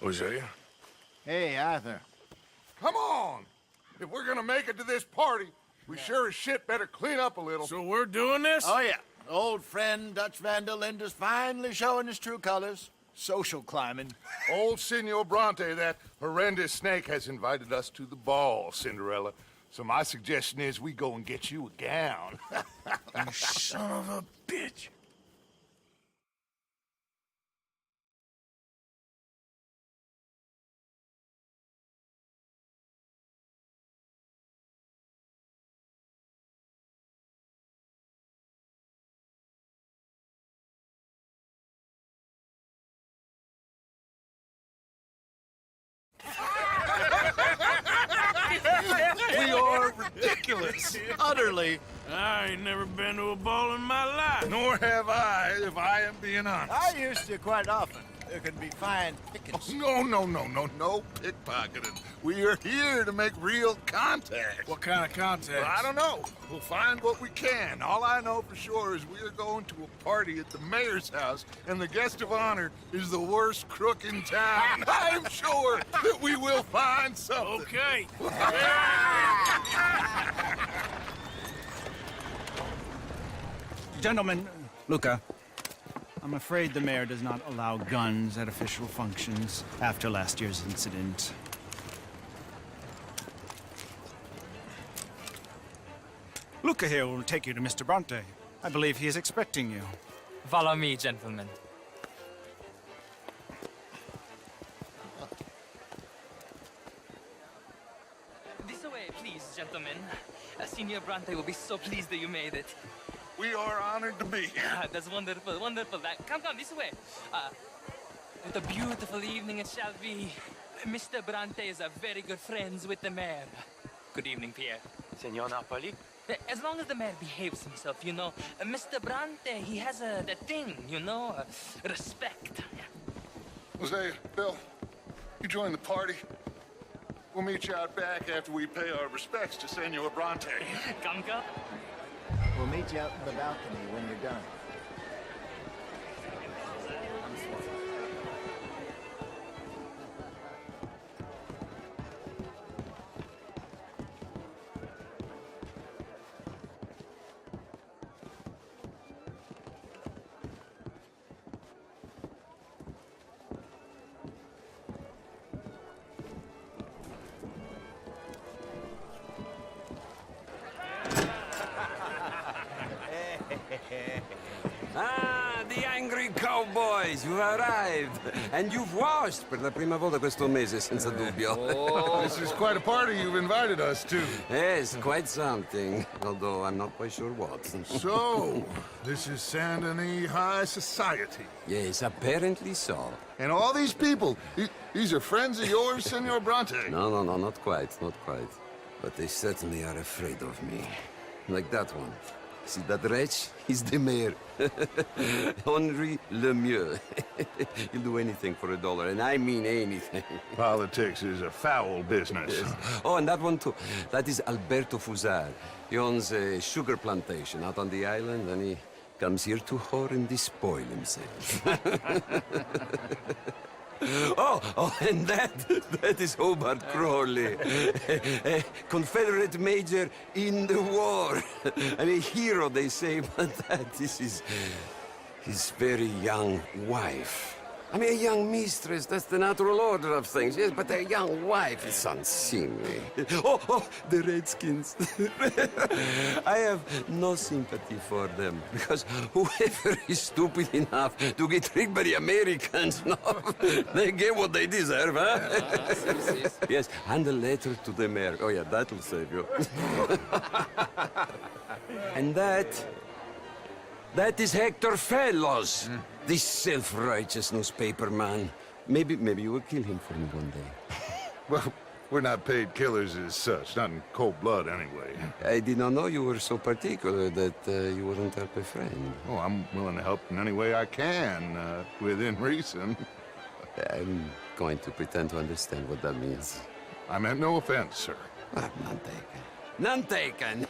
Hosea? Hey, Arthur. Come on! If we're gonna make it to this party, we sure as shit better clean up a little. So we're doing this? Oh, yeah. Old friend Dutch Van der Linde's finally showing his true colors. Social climbing. Old Senor Bronte, that horrendous snake, has invited us to the ball, Cinderella. So my suggestion is we go and get you a gown. You son of a bitch. We are ridiculous. Utterly. I ain't never been to a ball in my life. Nor have I, if I am being honest. I used to quite often. There can be fine pickings. No pickpocketing. We are here to make real contact. What kind of contact? Well, I don't know. We'll find what we can. All I know for sure is we are going to a party at the mayor's house, and the guest of honor is the worst crook in town. I'm sure that we will find something. Okay. Gentlemen, Luca, I'm afraid the mayor does not allow guns at official functions after last year's incident. Luca here will take you to Mr. Bronte. I believe he is expecting you. Follow me, gentlemen. This way, please, gentlemen. Senior Bronte will be so pleased that you made it. We are honored to be here. That's wonderful, wonderful. Come, this way. What a beautiful evening it shall be. Mr. Bronte is a very good friends with the mayor. Good evening, Pierre. Senor Napoli? As long as the mayor behaves himself, you know. Mr. Bronte, he has that thing, you know, respect. Jose, Bill, you join the party. We'll meet you out back after we pay our respects to Senor Bronte. Come. We'll meet you out in the balcony when you're done. Ah, the angry cowboys, you've arrived. And you've washed per la prima volta questo mese, senza dubbio. This is quite a party you've invited us to. Yes, quite something. Although I'm not quite sure what. So, this is Saint Denis High Society. Yes, apparently so. And all these people, these are friends of yours, Senor Bronte? No, not quite. But they certainly are afraid of me. Like that one. See that wretch? He's the mayor. Henri Lemieux. He'll do anything for $1, and I mean anything. Politics is a foul business. Yes. Oh, and that one too. That is Alberto Fusar. He owns a sugar plantation out on the island, and he comes here to whore and despoil himself. Oh, and that is Hobart Crawley, a Confederate major in the war, and a hero, they say, but that is his very young wife. I mean, a young mistress, that's the natural order of things, yes, but a young wife is unseemly. Oh, the Redskins. I have no sympathy for them, because whoever is stupid enough to get tricked by the Americans, no, they get what they deserve, huh? Yes, and a letter to the mayor. Oh, yeah, that'll save you. And that is Hector Fellows. This self-righteous newspaper man. Maybe you will kill him for me one day. Well, we're not paid killers as such, not in cold blood anyway. I did not know you were so particular that you wouldn't help a friend. Oh, I'm willing to help in any way I can, within reason. I'm going to pretend to understand what that means. I meant no offense, sir. None taken. None taken!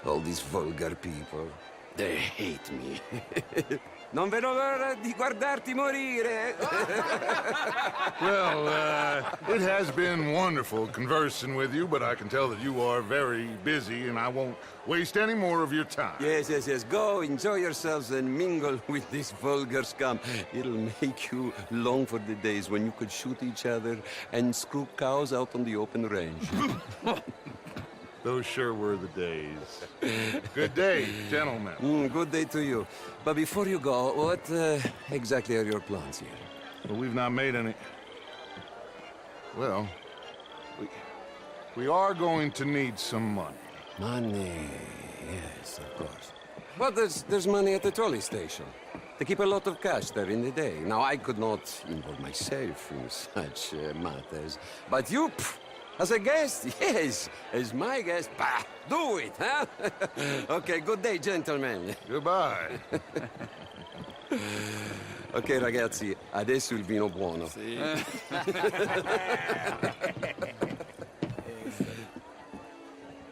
All these vulgar people. They hate me. Non vedo l'ora di guardarti morire. Well, it has been wonderful conversing with you, but I can tell that you are very busy, and I won't waste any more of your time. Yes, yes, yes. Go, enjoy yourselves, and mingle with this vulgar scum. It'll make you long for the days when you could shoot each other and screw cows out on the open range. Those sure were the days. Good day, gentlemen. Good day to you. But before you go, what exactly are your plans here? Well, we've not made any... Well, we are going to need some money. Money, yes, of course. But there's money at the trolley station. They keep a lot of cash there in the day. Now, I could not involve myself in such matters. But you, as a guest, yes, as my guest, bah, do it, huh? Okay, good day, gentlemen. Goodbye. Ok, ragazzi, adesso il vino buono.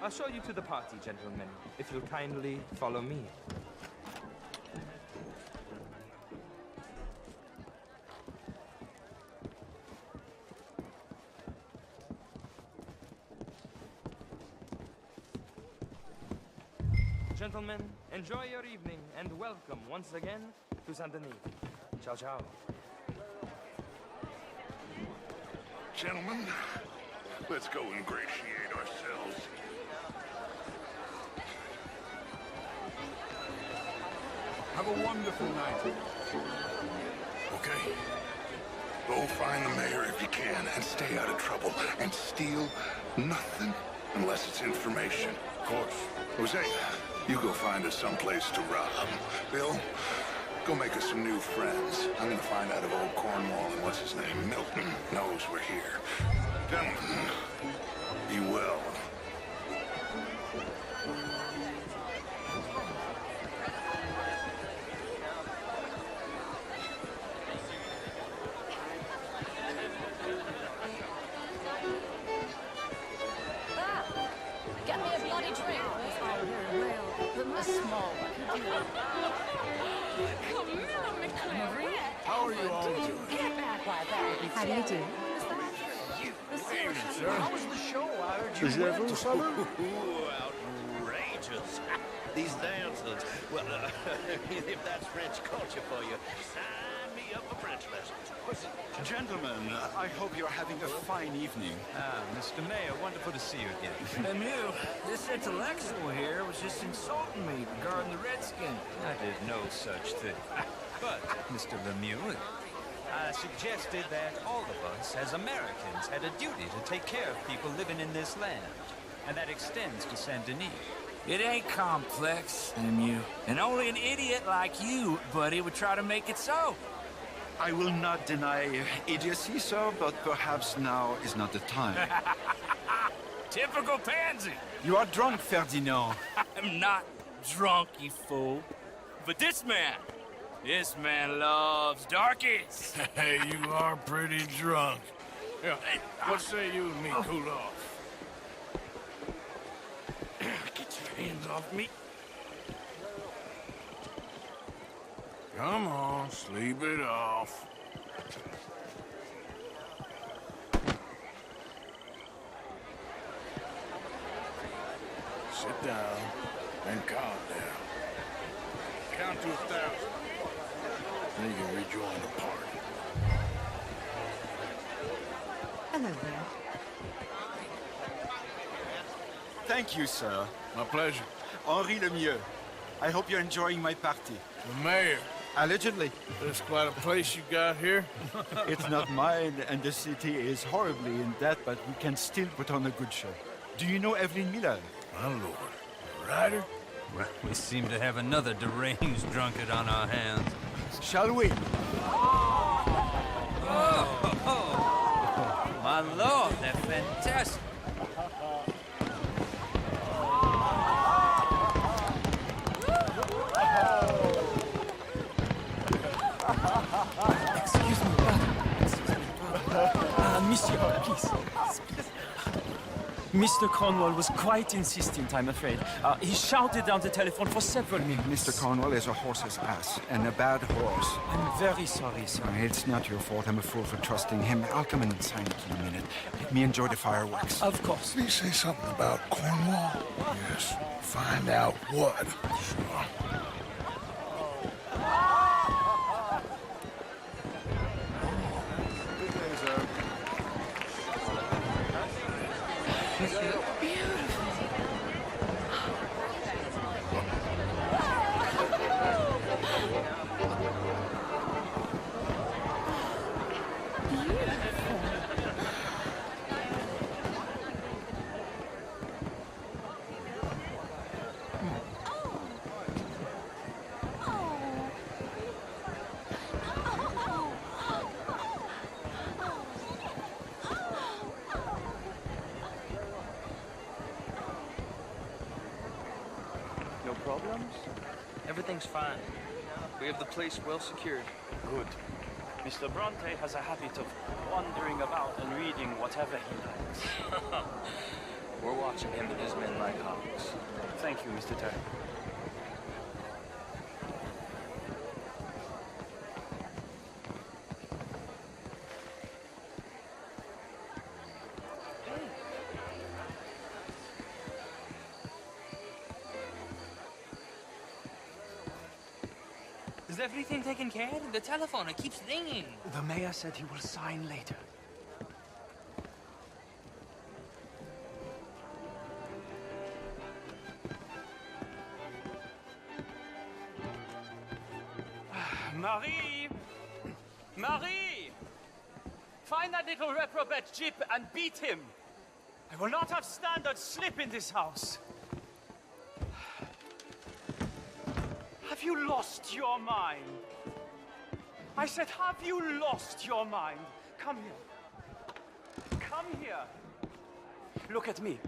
I'll show you to the party, gentlemen, if you'll kindly follow me. Gentlemen, enjoy your evening and welcome once again to Saint Denis. Ciao, ciao. Gentlemen, let's go ingratiate ourselves. Have a wonderful night. Okay? Go find the mayor if you can and stay out of trouble and steal nothing unless it's information. Of course. Jose, you go find us someplace to rob. Bill, go make us some new friends. I'm gonna find out if old Cornwall and what's his name, Milton, knows we're here. Gentlemen, be well. Get me a bloody drink. Oh, very well. But my small one. How are you all doing? Get back like that. How do you do? Sir? How was the show? I heard you went to some... Outrageous. These dancers. Well, if that's French culture for you, sign me up for French lessons. Gentlemen, I hope you're having a fine evening. Mr. Mayor, wonderful to see you again. And you, this intellectual here was just insulting me regarding the Redskins. I did no such thing. But, Mr. Lemieux, I suggested that all of us, as Americans, had a duty to take care of people living in this land. And that extends to Saint Denis. It ain't complex, Lemieux. And only an idiot like you, buddy, would try to make it so. I will not deny idiocy, sir, but perhaps now is not the time. Typical pansy. You are drunk, Ferdinand. I'm not drunk, you fool. But this man loves darkies. Hey, you are pretty drunk. Yeah, hey, what say you and me cool off? Get your hands off me. Come on, sleep it off. Sit down and calm down. Count to 1,000. Then you can rejoin the party. Hello there. Thank you, sir. My pleasure. Henri Lemieux. I hope you're enjoying my party. The mayor. Allegedly. There's quite a place you got here. It's not mine, and the city is horribly in debt, but we can still put on a good show. Do you know Evelyn Miller? My lord. A rider? Well, we seem to have another deranged drunkard on our hands. Shall we? My lord, they're fantastic. Excuse me, brother. Monsieur, please. Mr. Cornwall was quite insistent, I'm afraid. He shouted down the telephone for several minutes. Mr. Cornwall is a horse's ass, and a bad horse. I'm very sorry, sir. It's not your fault. I'm a fool for trusting him. I'll come in and sign it in a minute. Let me enjoy the fireworks. Of course. Did he say something about Cornwall? Yes. Find out what. No problems? Everything's fine. We have the place well secured. Good. Mr. Bronte has a habit of wandering about and reading whatever he likes. We're watching him and his men like hawks. Thank you, Mr. Turner. Is everything taken care of? The telephone, it keeps ringing. The mayor said he will sign later. Marie! Marie! Find that little reprobate Jip and beat him. I will not have standard slip in this house. Have you lost your mind? I said, have you lost your mind? Come here. Come here. Look at me.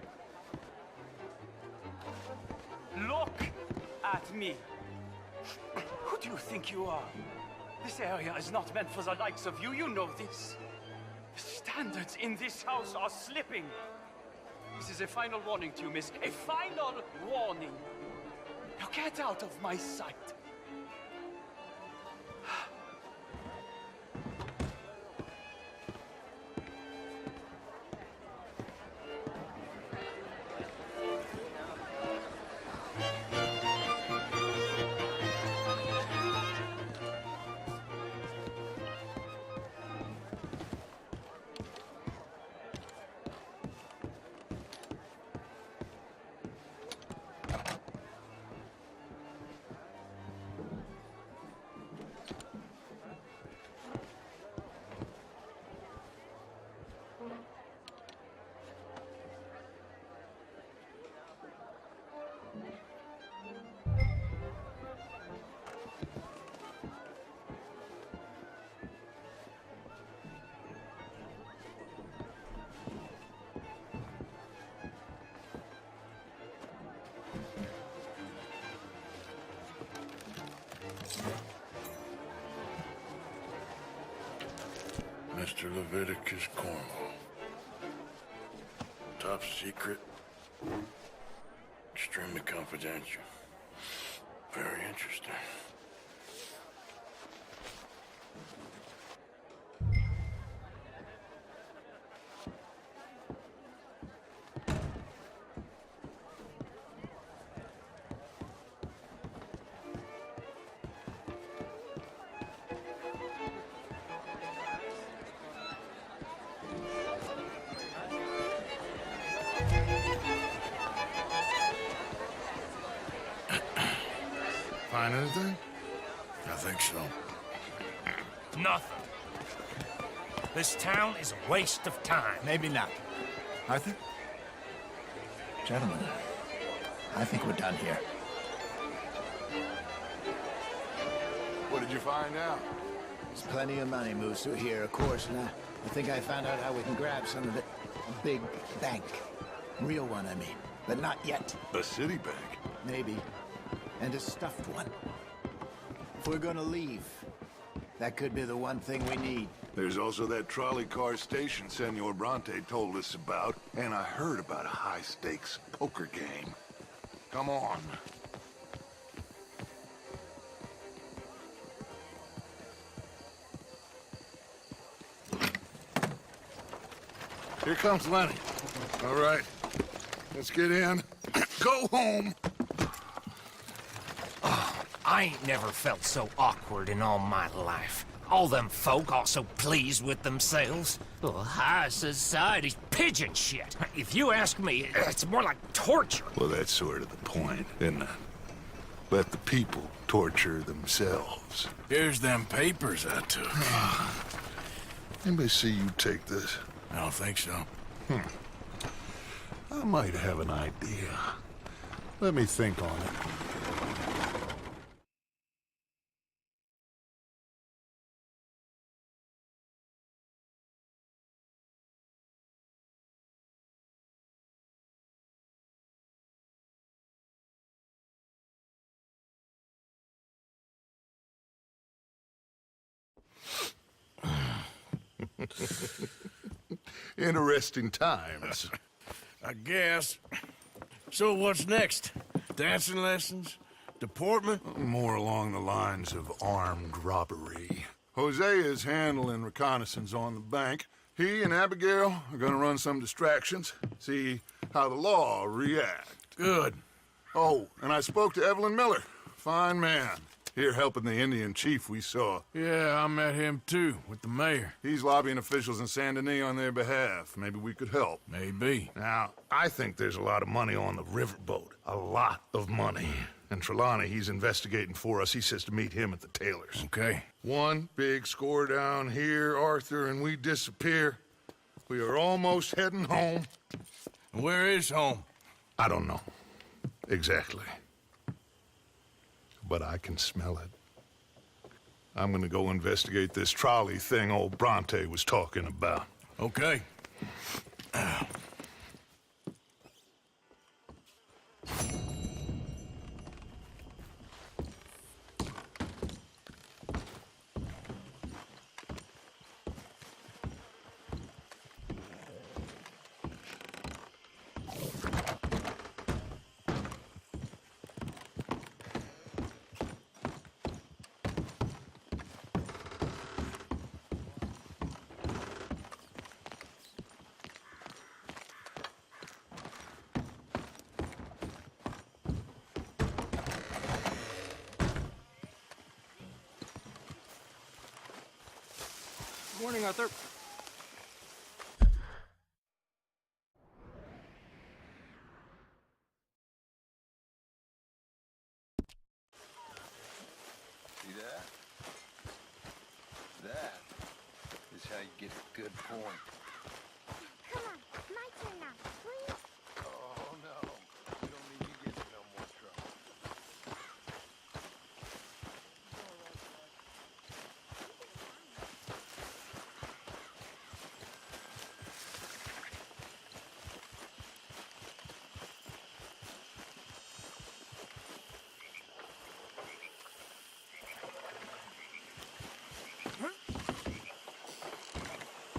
Look at me. Who do you think you are? This area is not meant for the likes of you. You know this. The standards in this house are slipping. This is a final warning to you, miss. A final warning. Now get out of my sight. Mr. Leviticus Cornwall. Top secret. Extremely confidential. Very interesting. Find anything? I think so. Nothing. This town is a waste of time. Maybe not. Arthur? Gentlemen, I think we're done here. What did you find out? There's plenty of money moves through here, of course, and I think I found out how we can grab some of it. A big bank. Real one, I mean. But not yet. A city bank? Maybe. And a stuffed one. If we're gonna leave, that could be the one thing we need. There's also that trolley car station Senor Bronte told us about, and I heard about a high-stakes poker game. Come on. Here comes Lenny. All right, let's get in. Go home. I ain't never felt so awkward in all my life. All them folk all so pleased with themselves. Oh, high society's pigeon shit. If you ask me, it's more like torture. Well, that's sort of the point, isn't it? Let the people torture themselves. Here's them papers I took. Anybody see you take this? I don't think so. I might have an idea. Let me think on it. Interesting times. I guess. So what's next? Dancing lessons? Deportment? More along the lines of armed robbery. Jose is handling reconnaissance on the bank. He and Abigail are gonna run some distractions, see how the law react. Good. Oh, and I spoke to Evelyn Miller. Fine man. Here helping the Indian chief we saw. Yeah, I met him too, with the mayor. He's lobbying officials in Saint Denis on their behalf. Maybe we could help. Maybe. Now, I think there's a lot of money on the riverboat. A lot of money. And Trelawney, he's investigating for us. He says to meet him at the Taylor's. Okay. One big score down here, Arthur, and we disappear. We are almost heading home. Where is home? I don't know. Exactly. But I can smell it. I'm gonna go investigate this trolley thing old Bronte was talking about. Okay. Good morning, Arthur. See that? That is how you get a good point. Come on, my turn now, please. Oh, no. We don't need you getting in no more trouble.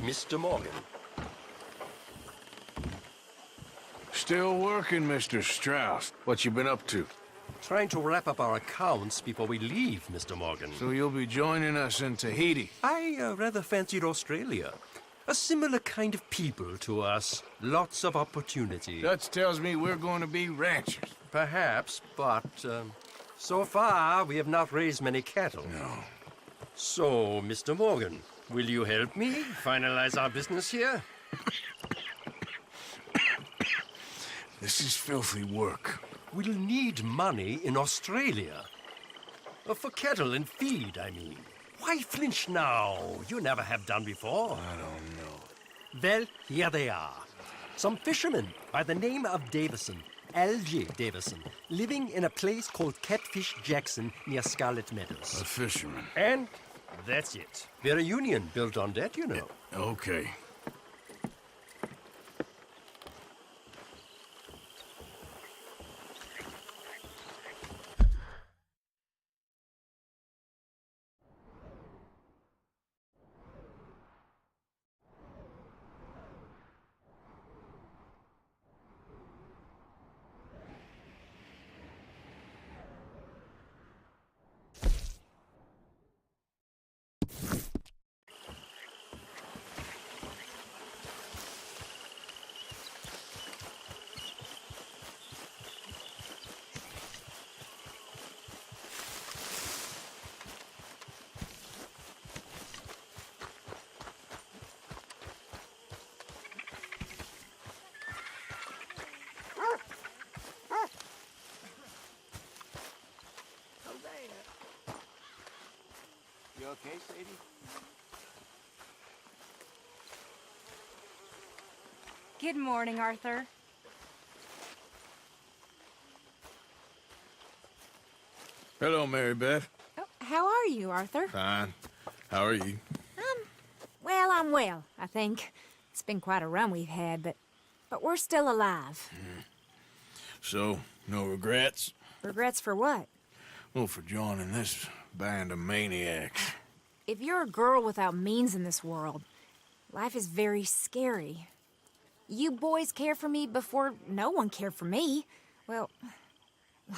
Mr. Morgan. Still working, Mr. Strauss. What you been up to? Trying to wrap up our accounts before we leave, Mr. Morgan. So you'll be joining us in Tahiti? I rather fancied Australia. A similar kind of people to us. Lots of opportunity. Dutch tells me we're going to be ranchers. Perhaps, but so far we have not raised many cattle. No. So, Mr. Morgan, will you help me finalize our business here? This is filthy work. We'll need money in Australia. For cattle and feed, I mean. Why flinch now? You never have done before. I don't know. Well, here they are. Some fishermen by the name of Davison, L.J. Davison, living in a place called Catfish Jackson near Scarlet Meadows. A fisherman. And that's it. We're a union built on that, you know. Okay. okay, Sadie? Good morning, Arthur. Hello, Mary Beth. Oh, how are you, Arthur? Fine. How are you? Well, I'm well, I think. It's been quite a run we've had, but we're still alive. So, no regrets? Regrets for what? Well, for joining this band of maniacs. If you're a girl without means in this world, life is very scary. You boys cared for me before no one cared for me. Well,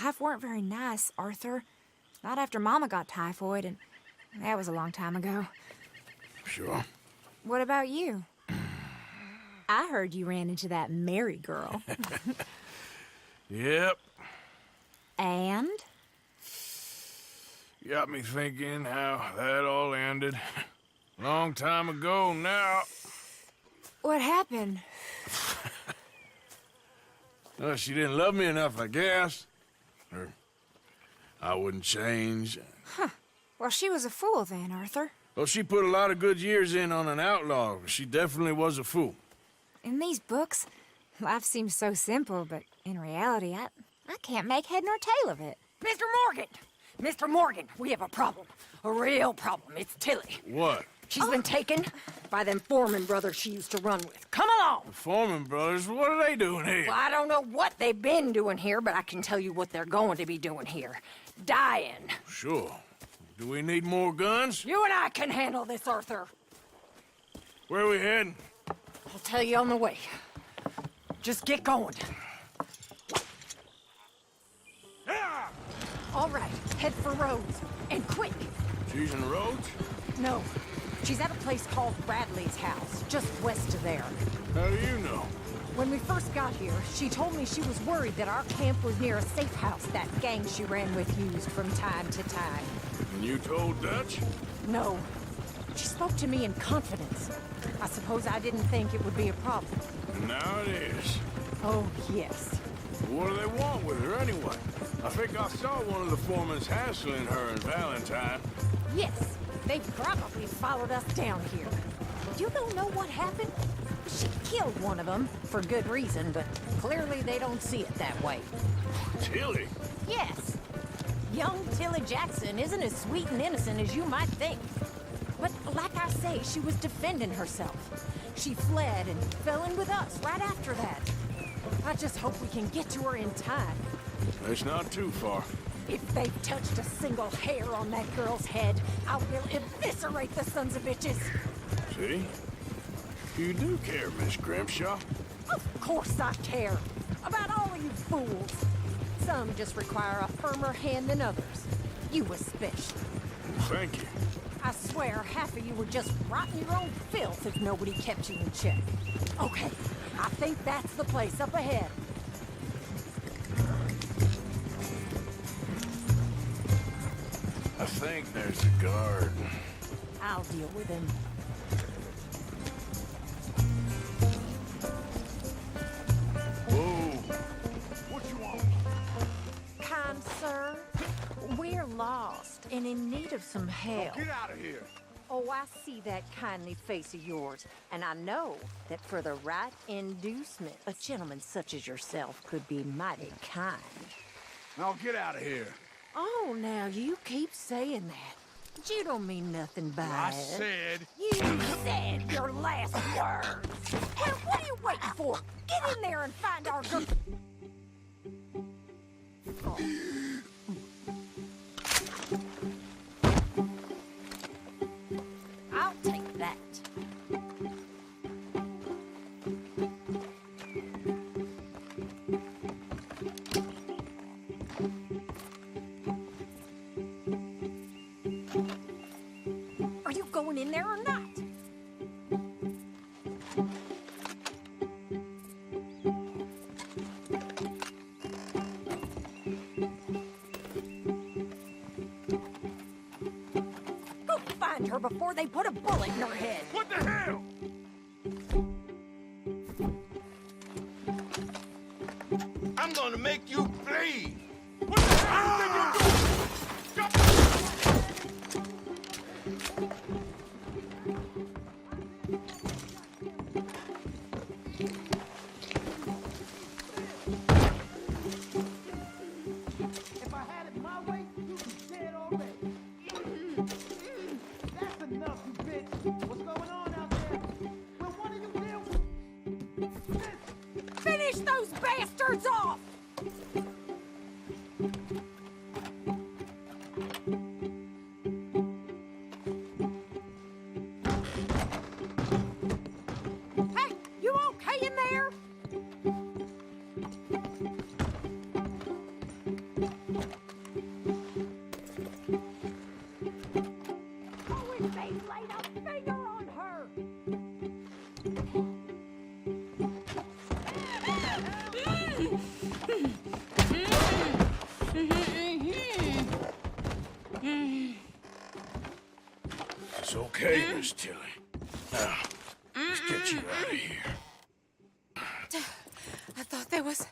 life weren't very nice, Arthur. Not after Mama got typhoid, and that was a long time ago. Sure. What about you? I heard you ran into that Mary girl. Yep. And? Got me thinking how that all ended. Long time ago now. What happened? Well, she didn't love me enough, I guess. Or I wouldn't change. Huh. Well, she was a fool then, Arthur. Well, she put a lot of good years in on an outlaw. She definitely was a fool. In these books, life seems so simple, but in reality, I can't make head nor tail of it. Mr. Morgan! Mr. Morgan, we have a problem. A real problem. It's Tilly. What? She's been taken by them Foreman brothers she used to run with. Come along! The Foreman brothers? What are they doing here? Well, I don't know what they've been doing here, but I can tell you what they're going to be doing here. Dying. Sure. Do we need more guns? You and I can handle this, Arthur. Where are we heading? I'll tell you on the way. Just get going. All right, head for Rhodes. And quick! She's in Rhodes? No, she's at a place called Bradley's house, just west of there. How do you know? When we first got here, she told me she was worried that our camp was near a safe house that gang she ran with used from time to time. And you told Dutch? No. She spoke to me in confidence. I suppose I didn't think it would be a problem. And now it is. Oh, yes. What do they want with her anyway? I think I saw one of the foremans hassling her and Valentine. Yes, they probably followed us down here. You don't know what happened? She killed one of them, for good reason, but clearly they don't see it that way. Tilly? Yes. Young Tilly Jackson isn't as sweet and innocent as you might think. But like I say, she was defending herself. She fled and fell in with us right after that. I just hope we can get to her in time. It's not too far. If they've touched a single hair on that girl's head, I will eviscerate the sons of bitches. See? You do care, Miss Grimshaw. Of course I care. About all of you fools. Some just require a firmer hand than others. You especially. Thank you. I swear half of you would just rot in your own filth if nobody kept you in check. Okay, I think that's the place up ahead. I think there's a guard. I'll deal with him. Whoa. What you want? Kind sir, we're lost and in need of some help. Get out of here. Oh, I see that kindly face of yours, and I know that for the right inducement, a gentleman such as yourself could be mighty kind. Now get out of here. Oh, now you keep saying that. But you don't mean nothing by I it. said... You said your last words. Well, what are you waiting for? Get in there and find our girl. I'll take that. Are you going in there or not? Go find her before they put a bullet in her head. What the hell? I'm gonna make you bleed. What the hell do you think you're doing? laid a finger on her! It's okay, Miss Tilly. Now, let's get you out of here. I thought there was...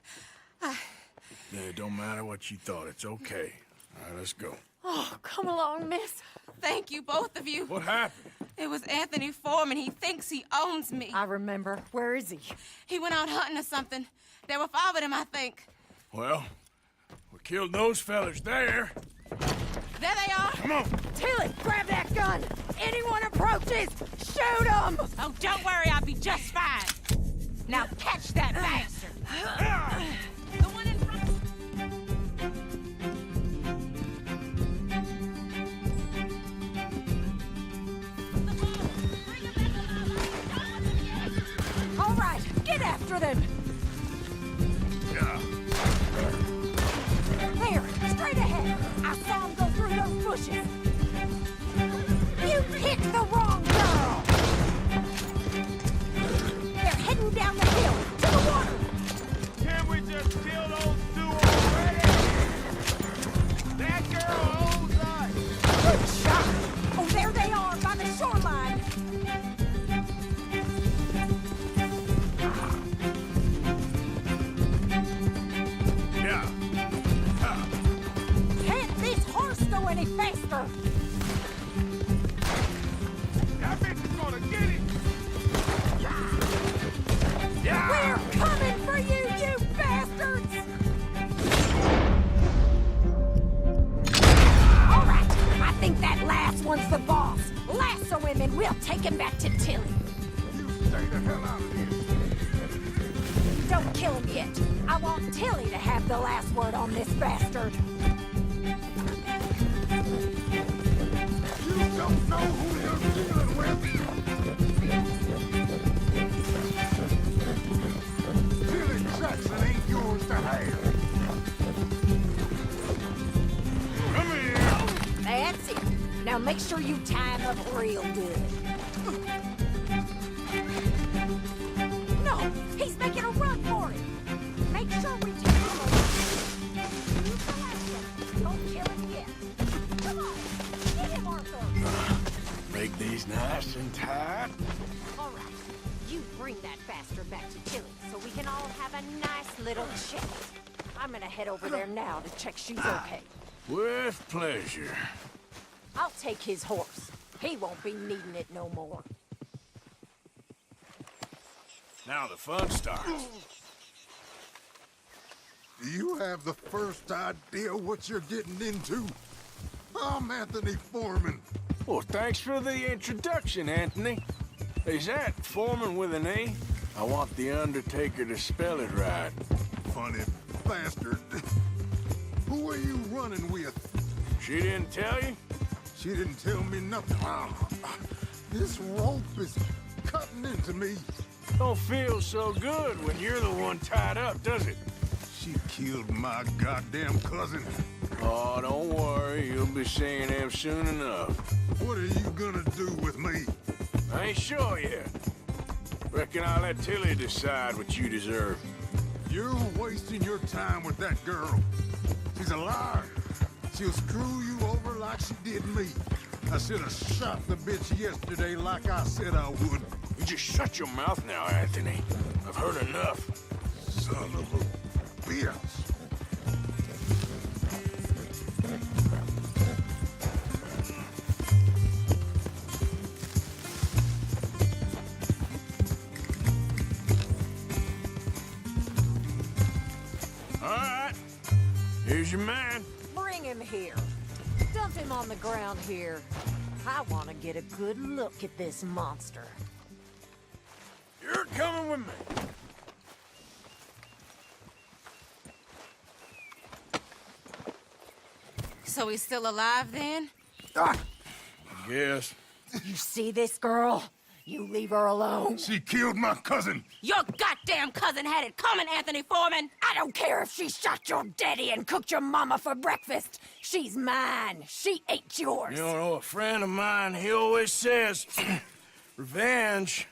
Yeah, it don't matter what you thought. It's okay. All right, let's go. Oh, come along, miss. Thank you, both of you. What happened? It was Anthony Foreman. He thinks he owns me. I remember. Where is he? He went out hunting or something. There were 5 of them, I think. Well, we killed those fellas there. There they are. Come on. Tilly, grab that gun! Anyone approaches, shoot them! Oh, don't worry, I'll be just fine. Now catch that bastard! The one in front. All right, get after them! Yeah. There, straight ahead! I saw him go through those bushes! You picked the wrong girl! They're heading down the hill, to the water! Can we just kill those 2 already? That girl owns us! Good shot! Oh, there they are, by the shoreline! Yeah. Can't this horse go any faster? That bitch is gonna get it! We're coming for you, you bastards! All right, I think that last one's the boss. Lasso him and we'll take him back to Tilly. You stay the hell out of here. Don't kill him yet. I want Tilly to have the last word on this bastard. You don't know who you're dealing with. Tilly Jackson ain't yours to have. Come here. That's it. Now make sure you tie him up real good. No, he's making a run for it. Make sure we take him over. Use the lasso. Don't kill him yet. Come on, get him, Arthur. Make these nice and tight. All right, you bring that bastard back to Tilly so we can all have a nice little chat. I'm gonna head over there now to check she's okay. With pleasure. I'll take his horse. He won't be needing it no more. Now the fun starts. Do you have the first idea what you're getting into? I'm Anthony Foreman. Well, thanks for the introduction, Anthony. Is that Foreman with an A? I want the Undertaker to spell it right. Funny bastard. Who are you running with? She didn't tell you? She didn't tell me nothing. This rope is cutting into me. Don't feel so good when you're the one tied up, does it? She killed my goddamn cousin. Oh, don't worry. You'll be seeing him soon enough. What are you gonna do with me? I ain't sure yet. Reckon I'll let Tilly decide what you deserve. You're wasting your time with that girl. She's a liar. She'll screw you over like she did me. I should have shot the bitch yesterday like I said I would. You just shut your mouth now, Anthony. I've heard enough. Son of a bitch. All right. Here's your man. Bring him here. Dump him on the ground here. I want to get a good look at this monster. You're coming with me. So he's still alive then? I guess. You see this girl? You leave her alone. She killed my cousin. Your goddamn cousin had it coming, Anthony Foreman. I don't care if she shot your daddy and cooked your mama for breakfast. She's mine. She ate yours. You know, a friend of mine, he always says, revenge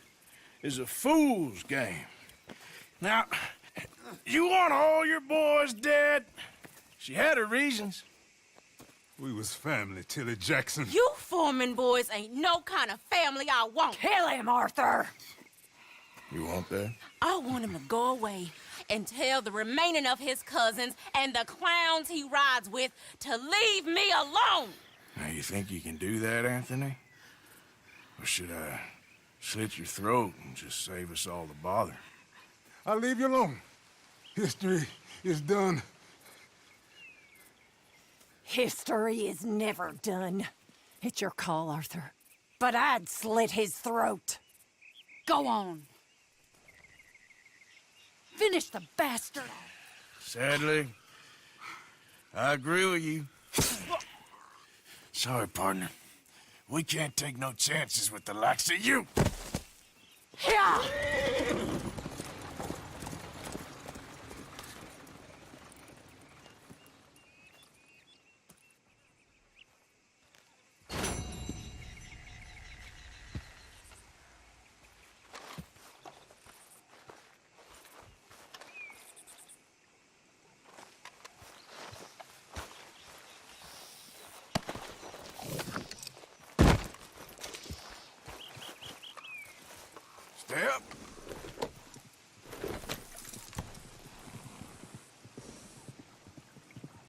is a fool's game. Now, you want all your boys dead? She had her reasons. We was family, Tilly Jackson. You Foreman boys ain't no kind of family I want. Kill him, Arthur. You want that? I want him to go away and tell the remaining of his cousins and the clowns he rides with to leave me alone. Now, you think you can do that, Anthony? Or should I slit your throat and just save us all the bother? I'll leave you alone. History is done. History is never done. It's your call, Arthur. But I'd slit his throat. Go on. Finish the bastard. Sadly, I agree with you. Sorry, partner. We can't take no chances with the likes of you. Yeah. Step.